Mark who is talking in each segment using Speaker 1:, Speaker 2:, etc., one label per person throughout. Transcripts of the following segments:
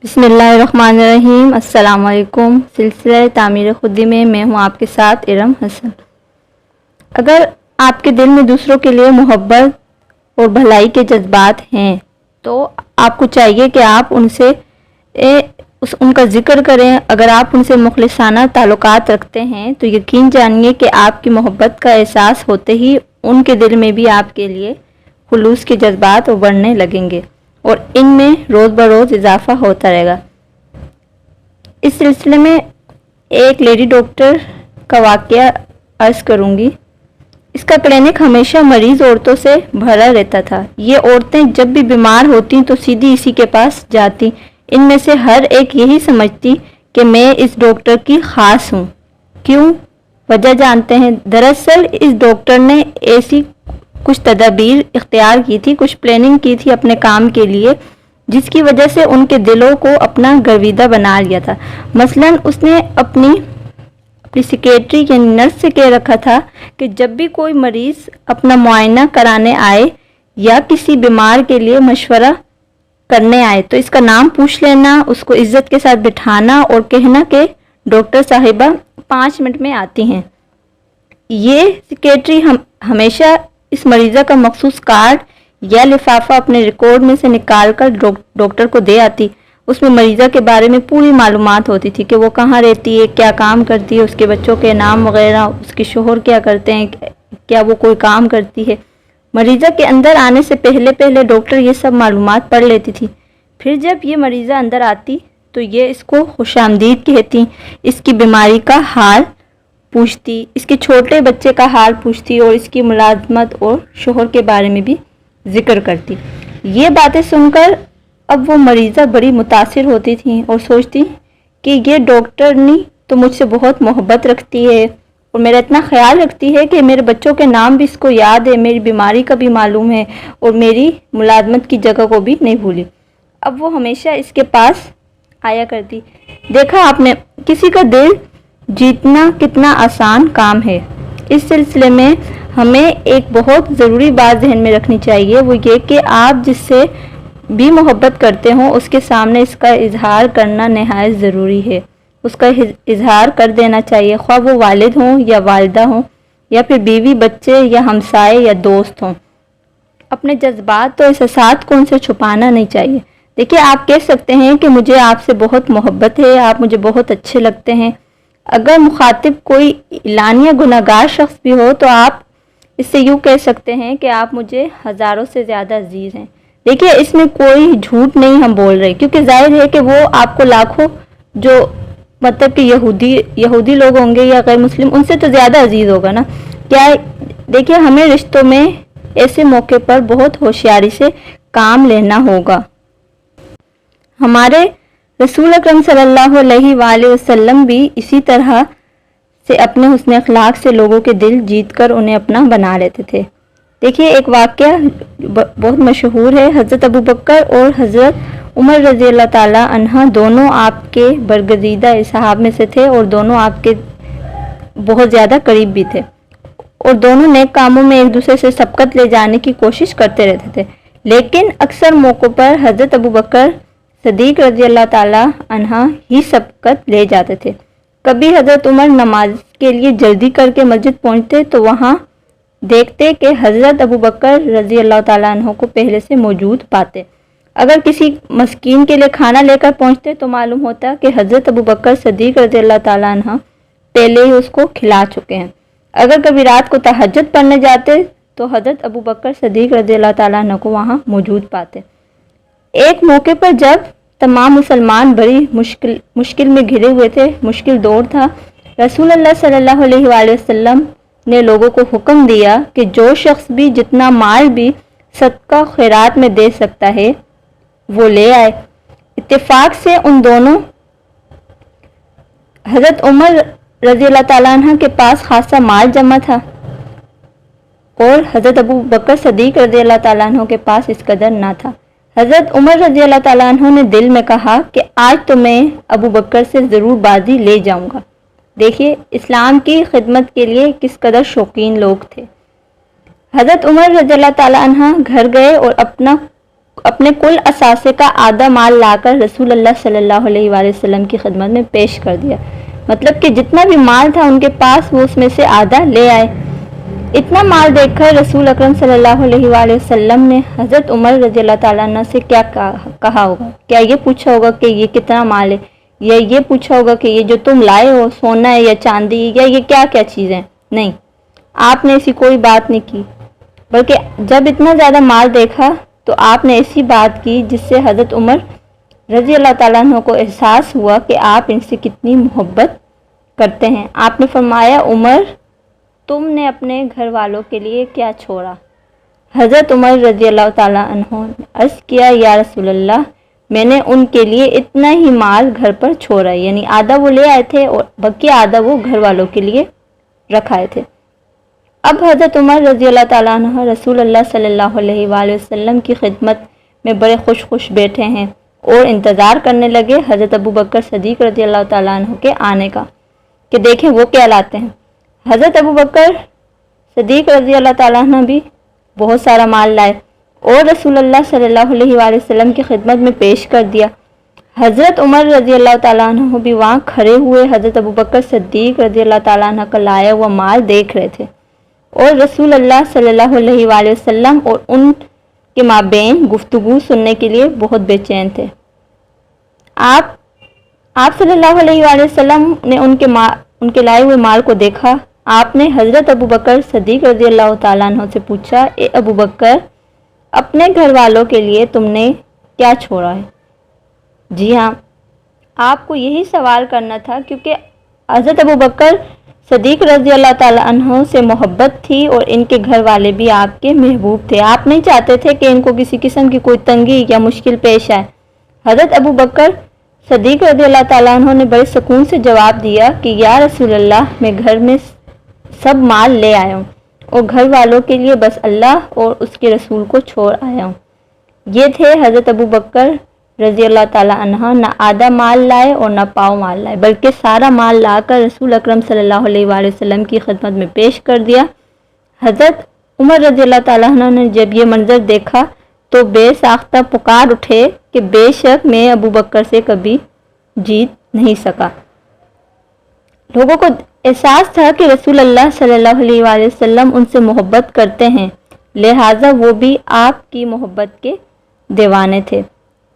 Speaker 1: بسم اللہ الرحمن الرحیم۔ السلام علیکم۔ سلسلہ تعمیر خودی میں میں ہوں آپ کے ساتھ ارم حسن۔ اگر آپ کے دل میں دوسروں کے لیے محبت اور بھلائی کے جذبات ہیں تو آپ کو چاہیے کہ آپ ان کا ذکر کریں۔ اگر آپ ان سے مخلصانہ تعلقات رکھتے ہیں تو یقین جانیے کہ آپ کی محبت کا احساس ہوتے ہی ان کے دل میں بھی آپ کے لیے خلوص کے جذبات ابھرنے لگیں گے اور ان میں روز بروز اضافہ ہوتا رہے گا۔ اس سلسلے میں ایک لیڈی ڈاکٹر کا واقعہ عرض کروں گی۔ اس کا کلینک ہمیشہ مریض عورتوں سے بھرا رہتا تھا۔ یہ عورتیں جب بھی بیمار ہوتی تو سیدھی اسی کے پاس جاتی۔ ان میں سے ہر ایک یہی سمجھتی کہ میں اس ڈاکٹر کی خاص ہوں۔ کیوں؟ وجہ جانتے ہیں۔ دراصل اس ڈاکٹر نے ایسی کچھ تدابیر اختیار کی تھی، کچھ پلاننگ کی تھی اپنے کام کے لیے، جس کی وجہ سے ان کے دلوں کو اپنا گرویدہ بنا لیا تھا۔ مثلاً اس نے اپنی سیکریٹری یعنی نرس سے کہہ رکھا تھا کہ جب بھی کوئی مریض اپنا معائنہ کرانے آئے یا کسی بیمار کے لیے مشورہ کرنے آئے تو اس کا نام پوچھ لینا، اس کو عزت کے ساتھ بٹھانا اور کہنا کہ ڈاکٹر صاحبہ 5 منٹ میں آتی ہیں۔ یہ سیکریٹری ہمیشہ اس مریضہ کا مخصوص کارڈ یا لفافہ اپنے ریکارڈ میں سے نکال کر ڈاکٹر کو دے آتی۔ اس میں مریضہ کے بارے میں پوری معلومات ہوتی تھی کہ وہ کہاں رہتی ہے، کیا کام کرتی ہے، اس کے بچوں کے نام وغیرہ، اس کے شوہر کیا کرتے ہیں، کیا وہ کوئی کام کرتی ہے۔ مریضہ کے اندر آنے سے پہلے ڈاکٹر یہ سب معلومات پڑھ لیتی تھی۔ پھر جب یہ مریضہ اندر آتی تو یہ اس کو خوش آمدید کہتی، اس کی بیماری کا حال پوچھتی، اس کے چھوٹے بچے کا حال پوچھتی اور اس کی ملازمت اور شوہر کے بارے میں بھی ذکر کرتی۔ یہ باتیں سن کر اب وہ مریضہ بڑی متاثر ہوتی تھی اور سوچتی کہ یہ ڈاکٹرنی تو مجھ سے بہت محبت رکھتی ہے اور میرا اتنا خیال رکھتی ہے کہ میرے بچوں کے نام بھی اس کو یاد ہے، میری بیماری کا بھی معلوم ہے اور میری ملازمت کی جگہ کو بھی نہیں بھولی۔ اب وہ ہمیشہ اس کے پاس آیا کرتی۔ دیکھا آپ نے کسی کا دل جیتنا کتنا آسان کام ہے۔ اس سلسلے میں ہمیں ایک بہت ضروری بات ذہن میں رکھنی چاہیے، وہ یہ کہ آپ جس سے بھی محبت کرتے ہوں اس کے سامنے اس کا اظہار کرنا نہایت ضروری ہے۔ اس کا اظہار کر دینا چاہیے، خواہ وہ والد ہوں یا والدہ ہوں یا پھر بیوی، بچے یا ہمسائے یا دوست ہوں۔ اپنے جذبات اور احساسات کو ان سے چھپانا نہیں چاہیے۔ دیکھیے، آپ کہہ سکتے ہیں کہ مجھے آپ سے بہت محبت ہے، آپ مجھے بہت اچھے لگتے ہیں۔ اگر مخاطب کوئی اعلانیہ گناہگار شخص بھی ہو تو آپ اس سے یوں کہہ سکتے ہیں کہ آپ مجھے ہزاروں سے زیادہ عزیز ہیں۔ دیکھیے، اس میں کوئی جھوٹ نہیں ہم بول رہے، کیونکہ ظاہر ہے کہ وہ آپ کو لاکھوں جو مطلب کہ یہودی لوگ ہوں گے یا غیر مسلم، ان سے تو زیادہ عزیز ہوگا نا۔ کیا دیکھیے، ہمیں رشتوں میں ایسے موقع پر بہت ہوشیاری سے کام لینا ہوگا۔ ہمارے رسول اکرم صلی اللہ علیہ وآلہ وسلم بھی اسی طرح سے اپنے حسن اخلاق سے لوگوں کے دل جیت کر انہیں اپنا بنا لیتے تھے۔ دیکھیے، ایک واقعہ بہت مشہور ہے۔ حضرت ابوبکر اور حضرت عمر رضی اللہ تعالی عنہ دونوں آپ کے برگزیدہ صحابہ میں سے تھے اور دونوں آپ کے بہت زیادہ قریب بھی تھے اور دونوں نیک کاموں میں ایک دوسرے سے سبقت لے جانے کی کوشش کرتے رہتے تھے، لیکن اکثر موقعوں پر حضرت ابوبکر صدیق رضی اللہ تعالی عنہ ہی سبقت لے جاتے تھے۔ کبھی حضرت عمر نماز کے لیے جلدی کر کے مسجد پہنچتے تو وہاں دیکھتے کہ حضرت ابوبکر رضی اللہ تعالیٰ عنہ کو پہلے سے موجود پاتے۔ اگر کسی مسکین کے لیے کھانا لے کر پہنچتے تو معلوم ہوتا کہ حضرت ابوبکر صدیق رضی اللہ تعالیٰ عنہ پہلے ہی اس کو کھلا چکے ہیں۔ اگر کبھی رات کو تہجد پڑھنے جاتے تو حضرت ابوبکر صدیق رضی اللہ تعالیٰ عنہ کو وہاں موجود پاتے۔ ایک موقع پر جب تمام مسلمان بڑی مشکل میں گھرے ہوئے تھے، مشکل دور تھا، رسول اللہ صلی اللہ علیہ وآلہ وسلم نے لوگوں کو حکم دیا کہ جو شخص بھی جتنا مال بھی صدقہ خیرات میں دے سکتا ہے وہ لے آئے۔ اتفاق سے ان دونوں حضرت عمر رضی اللہ تعالیٰ عنہ کے پاس خاصا مال جمع تھا اور حضرت ابوبکر صدیق رضی اللہ تعالیٰ عنہ کے پاس اس قدر نہ تھا۔ حضرت عمر رضی اللہ تعالیٰ عنہ نے دل میں کہا کہ آج تو میں ابوبکر سے ضرور بازی لے جاؤں گا۔ دیکھیے، اسلام کی خدمت کے لیے کس قدر شوقین لوگ تھے۔ حضرت عمر رضی اللہ تعالیٰ عنہ گھر گئے اور اپنا اپنے کل اثاثے کا آدھا مال لا کر رسول اللہ صلی اللہ علیہ وآلہ وسلم کی خدمت میں پیش کر دیا۔ مطلب کہ جتنا بھی مال تھا ان کے پاس وہ اس میں سے آدھا لے آئے۔ اتنا مال دیکھ کر رسول اکرم صلی اللہ علیہ وآلہ وسلم نے حضرت عمر رضی اللہ تعالیٰ عنہ سے کیا کہا ہوگا؟ کیا یہ پوچھا ہوگا کہ یہ کتنا مال ہے، یا یہ پوچھا ہوگا کہ یہ جو تم لائے ہو سونا ہے یا چاندی یا یہ کیا کیا چیزیں؟ نہیں، آپ نے ایسی کوئی بات نہیں کی، بلکہ جب اتنا زیادہ مال دیکھا تو آپ نے ایسی بات کی جس سے حضرت عمر رضی اللہ تعالیٰ عنہ کو احساس ہوا کہ آپ ان سے کتنی محبت کرتے ہیں۔ آپ نے فرمایا، عمر تم نے اپنے گھر والوں کے لیے کیا چھوڑا؟ حضرت عمر رضی اللہ تعالیٰ عنہ نے عرض کیا، یا رسول اللہ، میں نے ان کے لیے اتنا ہی مال گھر پر چھوڑا ہے، یعنی آدھا وہ لے آئے تھے اور باقی آدھا وہ گھر والوں کے لیے رکھائے تھے۔ اب حضرت عمر رضی اللہ تعالیٰ عنہ رسول اللہ صلی اللہ علیہ وآلہ وسلم کی خدمت میں بڑے خوش بیٹھے ہیں اور انتظار کرنے لگے حضرت ابو بکر صدیق رضی اللہ تعالیٰ عنہ کے آنے کا کہ دیکھیں وہ کیا لاتے ہیں۔ حضرت ابو بکر صدیق رضی اللہ تعالیٰ عنہ بھی بہت سارا مال لائے اور رسول اللہ صلی اللہ علیہ وآلہ وسلم کی خدمت میں پیش کر دیا۔ حضرت عمر رضی اللہ تعالیٰ عنہ بھی وہاں کھڑے ہوئے حضرت ابو بکر صدیق رضی اللہ تعالیٰ عنہ کا لایا ہوا مال دیکھ رہے تھے، اور رسول اللہ صلی اللہ علیہ وآلہ وسلم اور ان کے مابین گفتگو سننے کے لیے بہت بے چین تھے۔ آپ صلی اللہ علیہ وآلہ وسلم نے ان کے لائے ہوئے مال کو دیکھا۔ آپ نے حضرت ابو بکر صدیق رضی اللہ تعالیٰ عنہ سے پوچھا، اے ابو بکر، اپنے گھر والوں کے لیے تم نے کیا چھوڑا ہے؟ جی ہاں، آپ کو یہی سوال کرنا تھا، کیونکہ حضرت ابو بکر صدیق رضی اللہ تعالیٰ عنہ سے محبت تھی اور ان کے گھر والے بھی آپ کے محبوب تھے۔ آپ نہیں چاہتے تھے کہ ان کو کسی قسم کی کوئی تنگی یا مشکل پیش آئے۔ حضرت ابو بکر صدیق رضی اللہ تعالیٰ عنہ نے بڑے سکون سے جواب دیا کہ یا رسول اللہ، میں گھر میں سب مال لے آیا ہوں اور گھر والوں کے لیے بس اللہ اور اس کے رسول کو چھوڑ آیا ہوں۔ یہ تھے حضرت ابو بکر رضی اللہ تعالیٰ عنہ، نہ آدھا مال لائے اور نہ پاؤ مال لائے، بلکہ سارا مال لا کر رسول اکرم صلی اللہ علیہ وآلہ وسلم کی خدمت میں پیش کر دیا۔ حضرت عمر رضی اللہ تعالیٰ عنہ نے جب یہ منظر دیکھا تو بے ساختہ پکار اٹھے کہ بے شک میں ابو بکر سے کبھی جیت نہیں سکا۔ لوگوں کو احساس تھا کہ رسول اللہ صلی اللہ علیہ وآلہ وسلم ان سے محبت کرتے ہیں، لہٰذا وہ بھی آپ کی محبت کے دیوانے تھے۔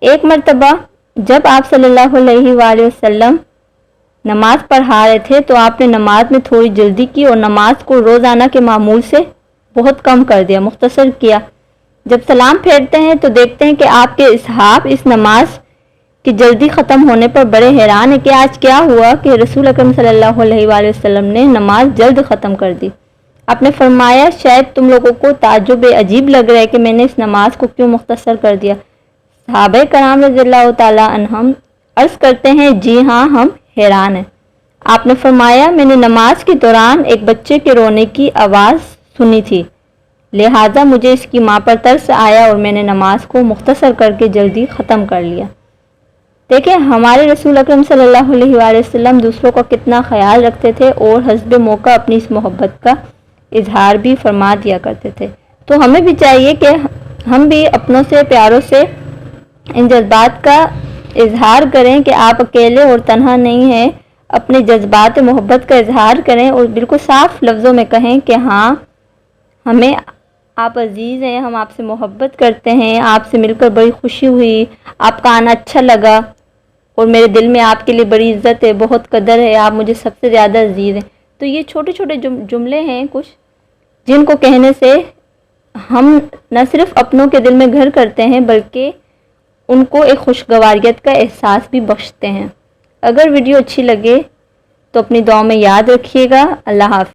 Speaker 1: ایک مرتبہ جب آپ صلی اللہ علیہ وآلہ وسلم نماز پڑھا رہے تھے تو آپ نے نماز میں تھوڑی جلدی کی اور نماز کو روزانہ کے معمول سے بہت کم کر دیا، مختصر کیا۔ جب سلام پھیرتے ہیں تو دیکھتے ہیں کہ آپ کے اصحاب اس نماز کی جلدی ختم ہونے پر بڑے حیران ہے کہ آج کیا ہوا کہ رسول اکرم صلی اللہ علیہ وآلہ وسلم نے نماز جلد ختم کر دی۔ آپ نے فرمایا، شاید تم لوگوں کو تعجب عجیب لگ رہا ہے کہ میں نے اس نماز کو کیوں مختصر کر دیا۔ صحابہ کرام رضی اللہ تعالیٰ عنہم عرض کرتے ہیں، جی ہاں، ہم حیران ہیں۔ آپ نے فرمایا، میں نے نماز کے دوران ایک بچے کے رونے کی آواز سنی تھی، لہٰذا مجھے اس کی ماں پر ترس آیا اور میں نے نماز کو مختصر کر کے جلدی ختم کر لیا۔ دیکھیں ہمارے رسول اکرم صلی اللہ علیہ وآلہ وسلم دوسروں کا کتنا خیال رکھتے تھے اور حسب موقع اپنی اس محبت کا اظہار بھی فرما دیا کرتے تھے۔ تو ہمیں بھی چاہیے کہ ہم بھی اپنوں سے، پیاروں سے ان جذبات کا اظہار کریں کہ آپ اکیلے اور تنہا نہیں ہیں، اپنے جذبات محبت کا اظہار کریں اور بالکل صاف لفظوں میں کہیں کہ ہاں، ہمیں آپ عزیز ہیں، ہم آپ سے محبت کرتے ہیں، آپ سے مل کر بڑی خوشی ہوئی، آپ کا آنا اچھا لگا اور میرے دل میں آپ کے لیے بڑی عزت ہے، بہت قدر ہے، آپ مجھے سب سے زیادہ عزیز ہیں۔ تو یہ چھوٹے چھوٹے جملے ہیں کچھ، جن کو کہنے سے ہم نہ صرف اپنوں کے دل میں گھر کرتے ہیں بلکہ ان کو ایک خوشگواریت کا احساس بھی بخشتے ہیں۔ اگر ویڈیو اچھی لگے تو اپنی دعاؤں میں یاد رکھیے گا۔ اللہ حافظ۔